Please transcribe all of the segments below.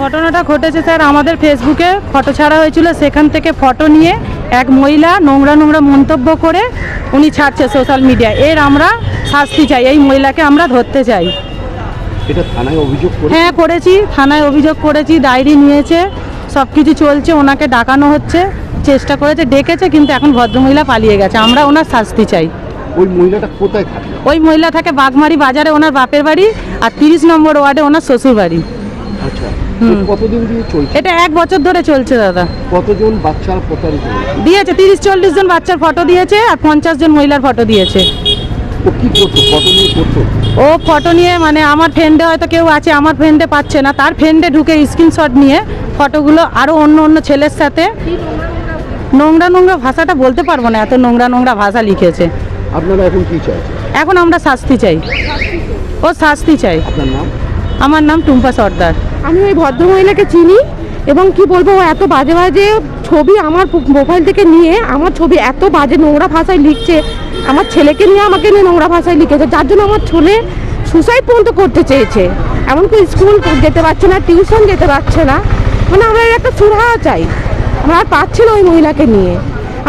ঘটনাটা ঘটেছে স্যার, আমাদের ফেসবুকে ফটো ছাড়া হয়েছিল, সেখান থেকে ফটো নিয়ে এক মহিলা নোংরা নোংরা মন্তব্য করে উনি ছাড়ছে সোশ্যাল মিডিয়ায়। এর আমরা শাস্তি চাই, এই মহিলাকে আমরা ধরতে চাই। এটা থানায় অভিযোগ করে? হ্যাঁ করেছি, থানায় অভিযোগ করেছি, ডায়েরি নিয়েছে, সব কিছু চলছে। ওনাকে ডাকানো হচ্ছে, চেষ্টা করেছে, ডেকেছে, কিন্তু এখন ভদ্রমহিলা পালিয়ে গেছে। আমরা ওনার শাস্তি চাই। ওই মহিলাটা কোথায় থাকে? ওই মহিলা থাকে বাগমারি বাজারে, ওনার বাপের বাড়ি, আর 30 নম্বর ওয়ার্ডে ওনার শ্বশুর বাড়ি। আচ্ছা, কতদিন দিয়ে চলছে? এটা 1 বছর ধরে চলছে দাদা। কতজন বাচ্চার প্রতারিত দিয়েছে? 30-40 জন বাচ্চার ফটো দিয়েছে, আর 50 জন মহিলার ফটো দিয়েছে। ও কি করতো? ফটো নিয়ে করতো? ও ফটো নিয়ে মানে আমার ফ্রেন্ডে হয়তো কেউ আছে, আমার ফ্রেন্ডে পাচ্ছে না, তার ফ্রেন্ডে ঢুকে স্ক্রিনশট নিয়ে ফটোগুলো আরও অন্য অন্য ছেলের সাথে নোংরা নোংরা ভাষাটা বলতে পারবো না, এত নোংরা নোংরা ভাষা লিখেছে। আপনারা এখন কি চাইছেন? এখন আমরা শাস্তি চাই, ও শাস্তি চাই। আপনার নাম? আমার নাম টুম্পা সর্দার। আমি ওই ভদ্রমহিলাকে চিনি, এবং কি বলবো, ও এত বাজে বাজে ছবি আমার মোবাইল থেকে নিয়ে, আমার ছবি এত বাজে নোংরা ভাষায় লিখছে, আমার ছেলেকে নিয়ে আমাকে নিয়ে নোংরা ভাষায় লিখেছে, যার জন্য আমার ছেলে সুসাইড পর্যন্ত করতে চেয়েছে। এমনকি স্কুল যেতে পারছে না, টিউশন যেতে পারছে না। মানে আমরা একটা সুরাহা চাই, আমরা আর পাচ্ছি না ওই মহিলাকে নিয়ে।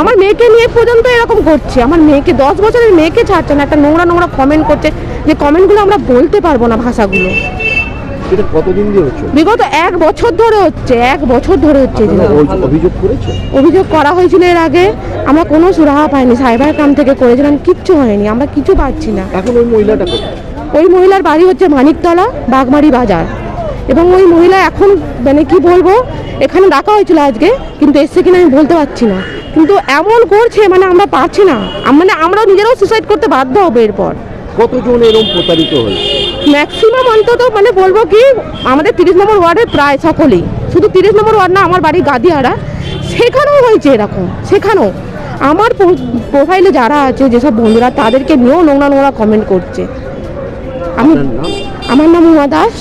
আমার মেয়েকে নিয়ে পর্যন্ত এরকম করছে, আমার মেয়েকে 10 বছরের মেয়েকে ছাড়ছে না, একটা নোংরা নোংরা কমেন্ট করছে, যে কমেন্টগুলো আমরা বলতে পারবো না ভাষাগুলো। এটা কতদিন দিয়ে হচ্ছে? বিগত 1 বছর ধরে হচ্ছে, 1 বছর ধরে হচ্ছে। অভিযোগ করেছে? অভিযোগ করা হয়েছিল এর আগে, আমরা কোনো সুরাহা পাইনি। সাইবার ক্রাইম থেকে করেছিলাম, কিচ্ছু হয়নি, আমরা কিছু পাচ্ছি না। এখন ওই মহিলাটা কোথায়? ওই মহিলার বাড়ি হচ্ছে মানিকতলা, বাগমারি বাজার। এবং ওই মহিলা এখন মানে কি বলবো, এখানে ডাকা হয়েছিল আজকে, কিন্তু এসছে কিনা আমি বলতে পারছি না। কিন্তু এমন করছে, মানে আমরা পারছি না, মানে আমরাও নিজেরাও সুসাইড করতে বাধ্য হবো এরপর। কতজন এরকম প্রতারিত হয়েছে? ম্যাক্সিমাম অন্তত মানে বলবো কি, আমাদের 30 নম্বর ওয়ার্ডের প্রায় সকলেই, শুধু 30 নম্বর ওয়ার্ড না, আমার বাড়ি গাদিয়ারা, সেখানেও হয়েছে এরকম। সেখানেও আমার প্রোফাইলে যারা আছে, যেসব বন্ধুরা, তাদেরকে নিয়েও নোংরা নোংরা কমেন্ট করছে। আপনার নাম? আমার নাম উমা দাস।